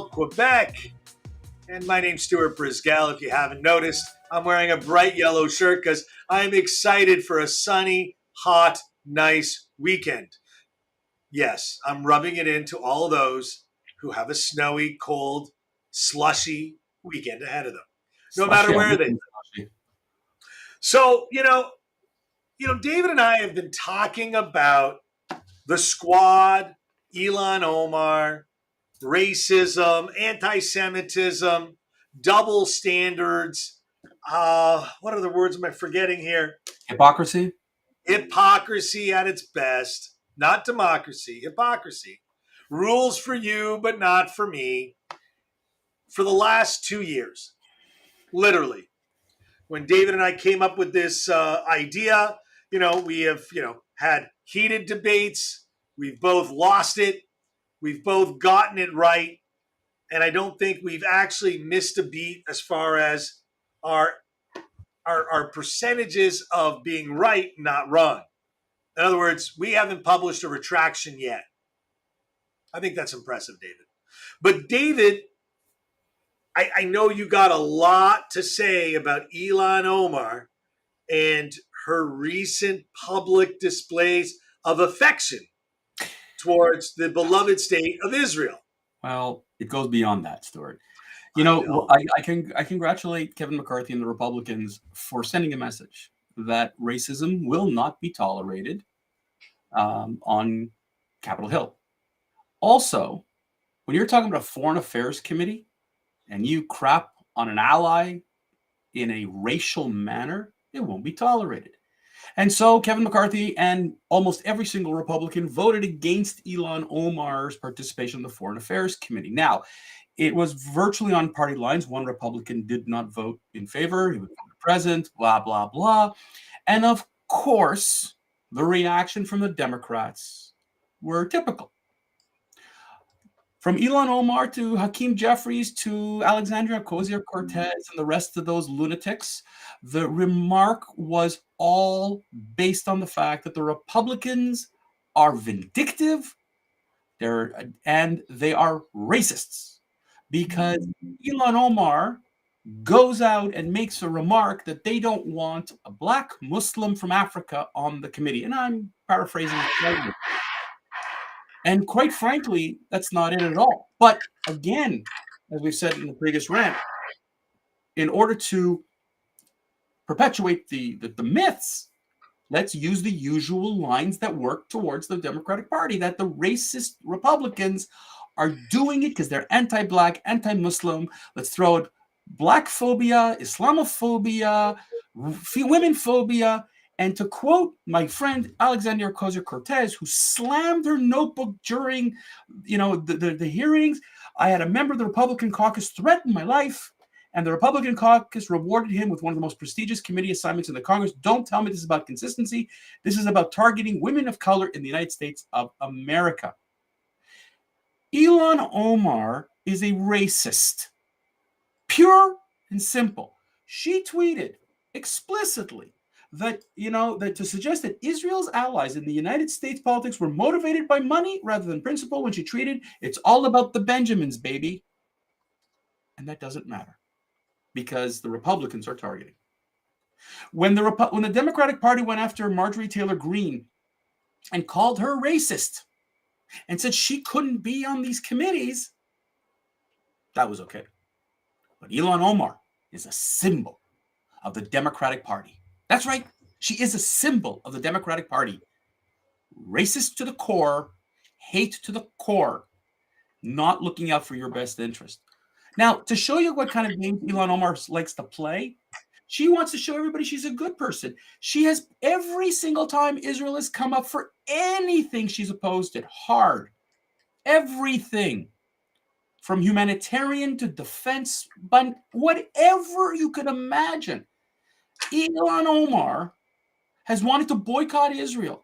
Quebec. And my name's Stuart Brisgell. If you haven't noticed, I'm wearing a bright yellow shirt because I'm excited for a sunny, hot, nice weekend. Yes, I'm rubbing it into all those who have a snowy, cold, slushy weekend ahead of them, no matter Slushy, where they live. slushy. So, David and I have been talking about the squad, Ilhan Omar, racism, anti Semitism, double standards. What other words am I forgetting here? Hypocrisy. Hypocrisy at its best. Not democracy, hypocrisy. Rules for you, but not for me. For the last 2 years, literally. When David and I came up with this idea, we have, had heated debates. We've both lost it. We've both gotten it right. And I don't think we've actually missed a beat as far as our our percentages of being right, not wrong. In other words, we haven't published a retraction yet. I think that's impressive, David. But David, I know you got a lot to say about Ilhan Omar and her recent public displays of affection towards the beloved state of Israel. Well, it goes beyond that, Stuart. I know. I congratulate Kevin McCarthy and the Republicans for sending a message that racism will not be tolerated on Capitol Hill. Also, when you're talking about a foreign affairs committee and you crap on an ally in a racial manner, it won't be tolerated. And so Kevin McCarthy and almost every single Republican voted against Ilhan Omar's participation in the Foreign Affairs Committee. Now, it was virtually on party lines. One Republican did not vote in favor. He was present, blah, blah, blah. And of course, the reaction from the Democrats were typical. From Ilhan Omar to Hakeem Jeffries to Alexandria Ocasio-Cortez and the rest of those lunatics, the remark was all based on the fact that the Republicans are vindictive, and they are racists. Because Ilhan Omar goes out and makes a remark that they don't want a black Muslim from Africa on the committee. And I'm paraphrasing slightly. And quite frankly, that's not it at all. But again, as we've said in the previous rant, in order to perpetuate the myths, let's use the usual lines that work towards the Democratic Party, that the racist Republicans are doing it because they're anti-black, anti-Muslim. Let's throw it black phobia, Islamophobia, women phobia. And to quote my friend Alexandria Ocasio-Cortez, who slammed her notebook during, the hearings, I had a member of the Republican caucus threaten my life, and the Republican caucus rewarded him with one of the most prestigious committee assignments in the Congress. Don't tell me this is about consistency. This is about targeting women of color in the United States of America. Ilhan Omar is a racist. Pure and simple. She tweeted explicitly that to suggest that Israel's allies in the United States politics were motivated by money rather than principle, when she tweeted, "It's all about the Benjamins, baby." And that doesn't matter because the Republicans are targeting. When the Democratic Party went after Marjorie Taylor Greene and called her racist and said she couldn't be on these committees, that was okay. But Ilhan Omar is a symbol of the Democratic Party. That's right. She is a symbol of the Democratic Party. Racist to the core, hate to the core, not looking out for your best interest. Now, to show you what kind of game Ilhan Omar likes to play, she wants to show everybody she's a good person. She has, every single time Israel has come up for anything, she's opposed it hard. Everything. From humanitarian to defense, but whatever you could imagine. Ilhan Omar has wanted to boycott Israel.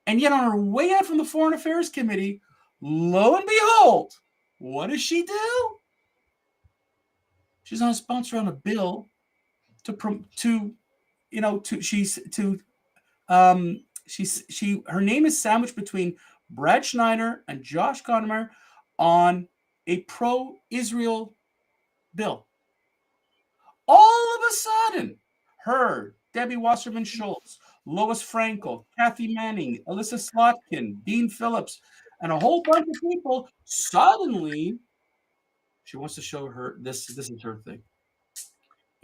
And yet on her way out from the Foreign Affairs Committee, lo and behold, what does she do? She's on a sponsor on a bill her name is sandwiched between Brad Schneider and Josh Conner on a pro-Israel bill. All of a sudden, her, Debbie Wasserman Schultz, Lois Frankel, Kathy Manning, Alyssa Slotkin, Dean Phillips, and a whole bunch of people, suddenly she wants to show her this is her thing.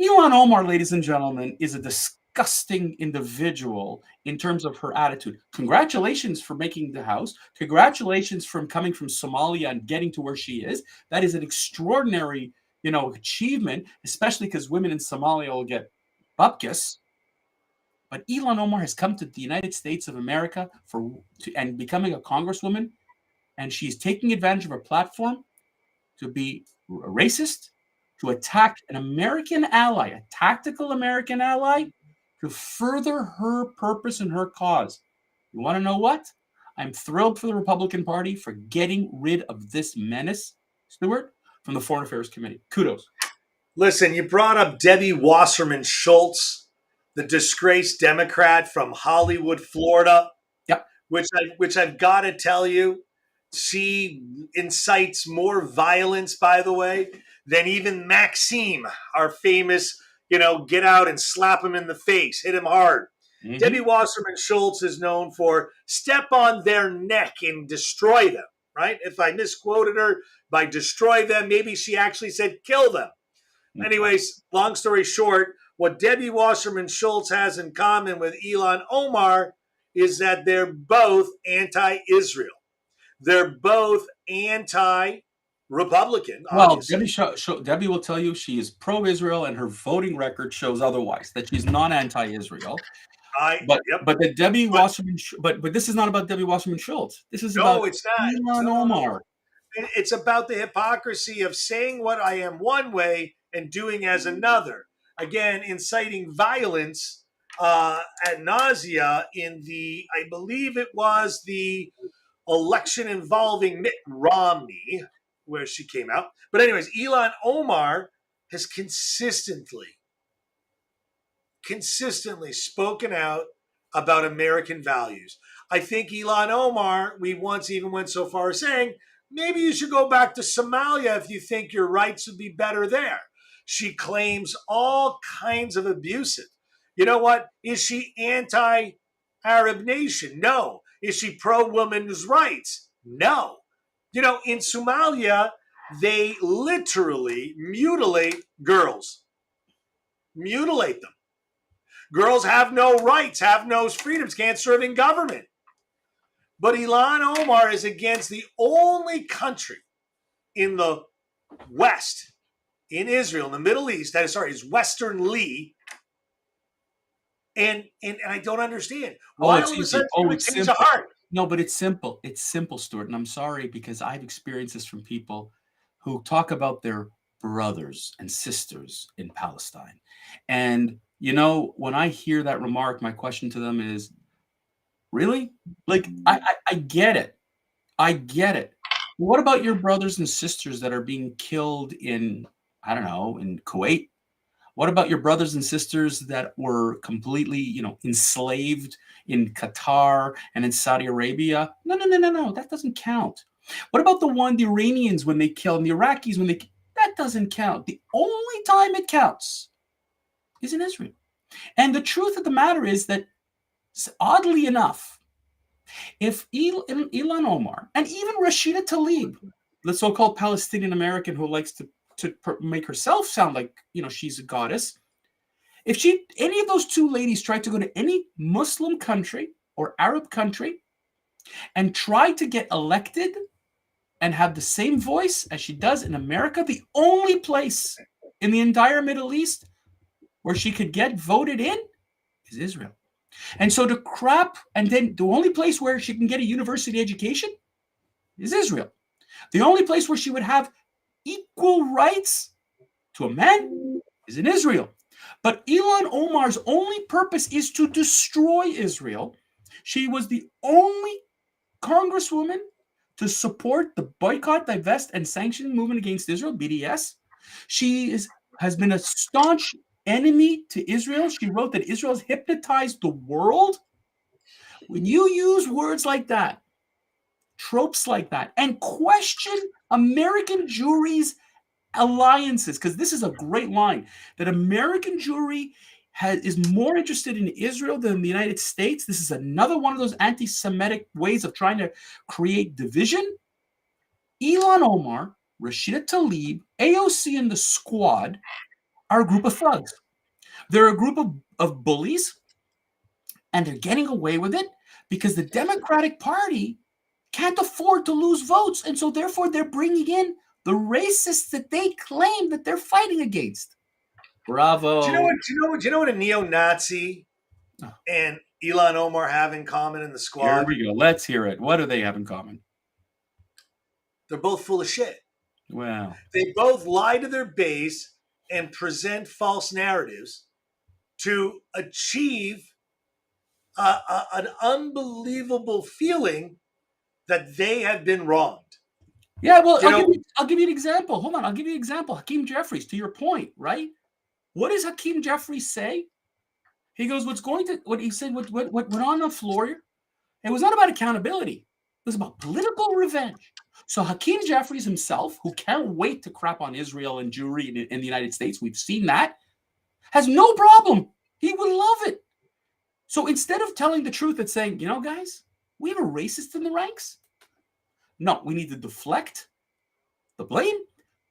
Ilhan Omar, ladies and gentlemen, is a disgusting individual in terms of her attitude. Congratulations for making the House. Congratulations from coming from Somalia and getting to where she is. That is an extraordinary, achievement, especially because women in Somalia will get bupkis. But Ilhan Omar has come to the United States of America and becoming a congresswoman, and she's taking advantage of her platform to be a racist, to attack an American ally, a tactical American ally, to further her purpose and her cause. You want to know what? I'm thrilled for the Republican Party for getting rid of this menace, Stuart, from the Foreign Affairs Committee. Kudos. Listen, you brought up Debbie Wasserman Schultz, the disgraced Democrat from Hollywood, Florida. Yep. Which I've got to tell you, she incites more violence, by the way, than even Maxime, our famous, get out and slap him in the face, hit him hard. Mm-hmm. Debbie Wasserman Schultz is known for step on their neck and destroy them, right? If I misquoted her by destroy them, maybe she actually said kill them. Mm-hmm. Anyways, long story short, what Debbie Wasserman Schultz has in common with Ilhan Omar is that they're both anti-Israel. They're both anti-Republican. Well, Debbie will tell you she is pro-Israel, and her voting record shows otherwise, that she's not anti-Israel. But the Debbie Wasserman, but this is not about Debbie Wasserman Schultz. This is about Ilhan Omar. It's about the hypocrisy of saying what I am one way and doing as another. Again, inciting violence ad nausea in I believe it was the election involving Mitt Romney, where she came out. But anyways, Ilhan Omar has consistently spoken out about American values. I think Ilhan Omar, we once even went so far as saying, maybe you should go back to Somalia if you think your rights would be better there. She claims all kinds of abusive. You know what? Is she anti-Arab nation? No. Is she pro-women's rights? No. In Somalia, they literally mutilate girls. Mutilate them. Girls have no rights, have no freedoms, can't serve in government. But Ilhan Omar is against the only country in the West, in Israel, in the Middle East, is Westernly. And I don't understand. Why all of a sudden change the heart? No, but it's simple. It's simple, Stuart. And I'm sorry because I've experienced this from people who talk about their brothers and sisters in Palestine. And, when I hear that remark, my question to them is, really? Like, I get it. I get it. What about your brothers and sisters that are being killed in, I don't know, in Kuwait? What about your brothers and sisters that were completely, enslaved in Qatar and in Saudi Arabia? No. That doesn't count. What about the Iranians when they kill, and the Iraqis when that doesn't count. The only time it counts is in Israel. And the truth of the matter is that, oddly enough, if Ilhan Omar and even Rashida Tlaib, the so-called Palestinian American who likes to make herself sound like, she's a goddess. If any of those two ladies tried to go to any Muslim country or Arab country and try to get elected and have the same voice as she does in America, the only place in the entire Middle East where she could get voted in is Israel. And so and then the only place where she can get a university education is Israel. The only place where she would have equal rights to a man is in Israel. But Ilhan Omar's only purpose is to destroy Israel. She was the only congresswoman to support the boycott, divest, and sanction movement against Israel, BDS. She has been a staunch enemy to Israel. She wrote that Israel has hypnotized the world. When you use words like that, tropes like that, and question American juries alliances, because this is a great line, that American Jewry is more interested in Israel than the United States. This is another one of those anti-Semitic ways of trying to create division. Ilhan Omar, Rashida Tlaib, AOC, and the Squad are a group of thugs. They're a group of bullies, and they're getting away with it because the Democratic Party can't afford to lose votes, and so therefore they're bringing in the racists that they claim that they're fighting against. Bravo. Do you know what a neo-Nazi and Ilhan Omar have in common in the Squad? Here we go. Let's hear it. What do they have in common? They're both full of shit. Wow. They both lie to their base and present false narratives to achieve an unbelievable feeling that they have been wronged. Yeah, well, I'll give you an example. Hold on, I'll give you an example. Hakeem Jeffries, to your point, right? What does Hakeem Jeffries say? He goes, what he said, what went on the floor, it was not about accountability. It was about political revenge. So Hakeem Jeffries himself, who can't wait to crap on Israel and Jewry in the United States, we've seen that, has no problem. He would love it. So instead of telling the truth and saying, guys, we have a racist in the ranks. No, we need to deflect the blame.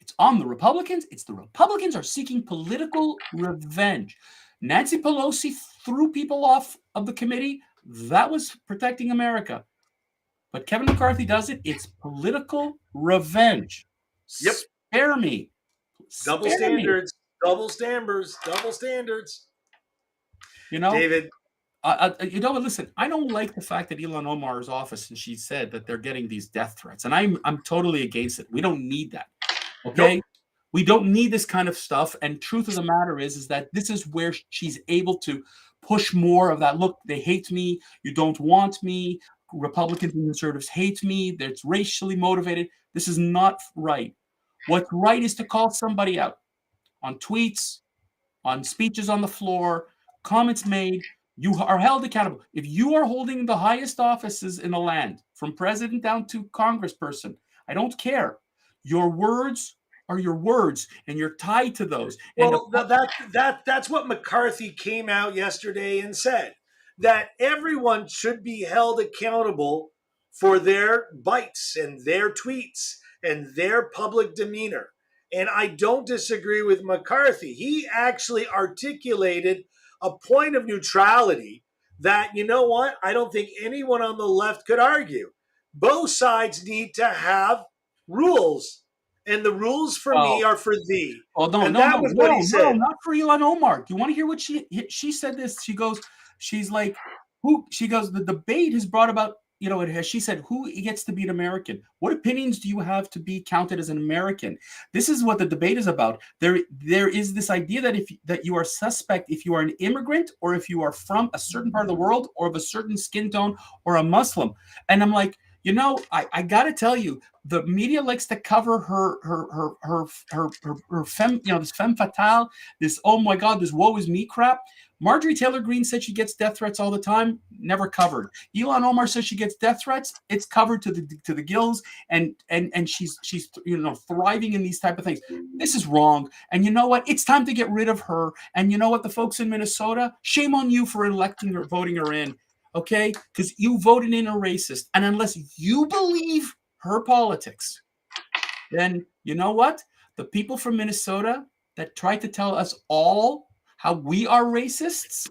It's on the Republicans. It's the Republicans are seeking political revenge. Nancy Pelosi threw people off of the committee. That was protecting America. But Kevin McCarthy does it. It's political revenge. Yep. Spare me. Double standards. David. Listen, I don't like the fact that Ilhan Omar's office, and she said that they're getting these death threats, and I'm totally against it. We don't need that. Okay? Nope. We don't need this kind of stuff. And truth of the matter is that this is where she's able to push more of that. Look, they hate me. You don't want me. Republicans and conservatives hate me. It's racially motivated. This is not right. What's right is to call somebody out on tweets, on speeches on the floor, comments made. You are held accountable. If you are holding the highest offices in the land, from president down to congressperson, I don't care. Your words are your words, and you're tied to those. Well, that's what McCarthy came out yesterday and said, that everyone should be held accountable for their bites and their tweets and their public demeanor. And I don't disagree with McCarthy. He actually articulated a point of neutrality that, you know what, I don't think anyone on the left could argue. Both sides need to have rules, and the rules for me are for thee. Oh, no, he said. No, not for Ilhan Omar. Do you want to hear what she said? This, she's like, the debate has brought about, she said, who gets to be an American? What opinions do you have to be counted as an American? This is what the debate is about. There is this idea that you are suspect if you are an immigrant, or if you are from a certain part of the world, or of a certain skin tone, or a Muslim. And I'm like, I got to tell you, the media likes to cover her this femme fatale, this, oh my God, this woe is me crap. Marjorie Taylor Greene said she gets death threats all the time, never covered. Ilhan Omar says she gets death threats, it's covered to the gills, and she's thriving in these type of things. This is wrong, and you know what? It's time to get rid of her. And you know what? The folks in Minnesota, shame on you for electing or voting her in, okay? Because you voted in a racist, and unless you believe her politics, then you know what? The people from Minnesota that tried to tell us all how we are racists,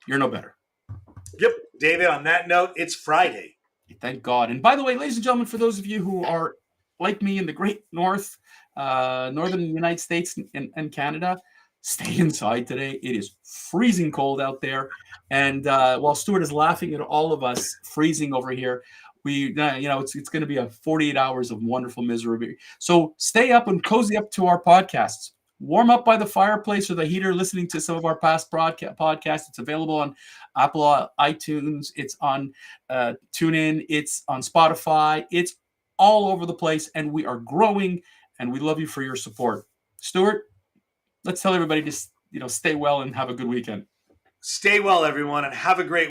you're no better. Yep. David, on that note, it's Friday. Thank God. And by the way, ladies and gentlemen, for those of you who are like me in the great north, northern United States and Canada, stay inside today. It is freezing cold out there. And while Stuart is laughing at all of us freezing over here, it's going to be a 48 hours of wonderful misery. So stay up and cozy up to our podcasts. Warm up by the fireplace or the heater, listening to some of our past podcasts. It's available on Apple iTunes. It's on TuneIn. It's on Spotify. It's all over the place, and we are growing, and we love you for your support. Stuart, let's tell everybody to stay well and have a good weekend. Stay well, everyone, and have a great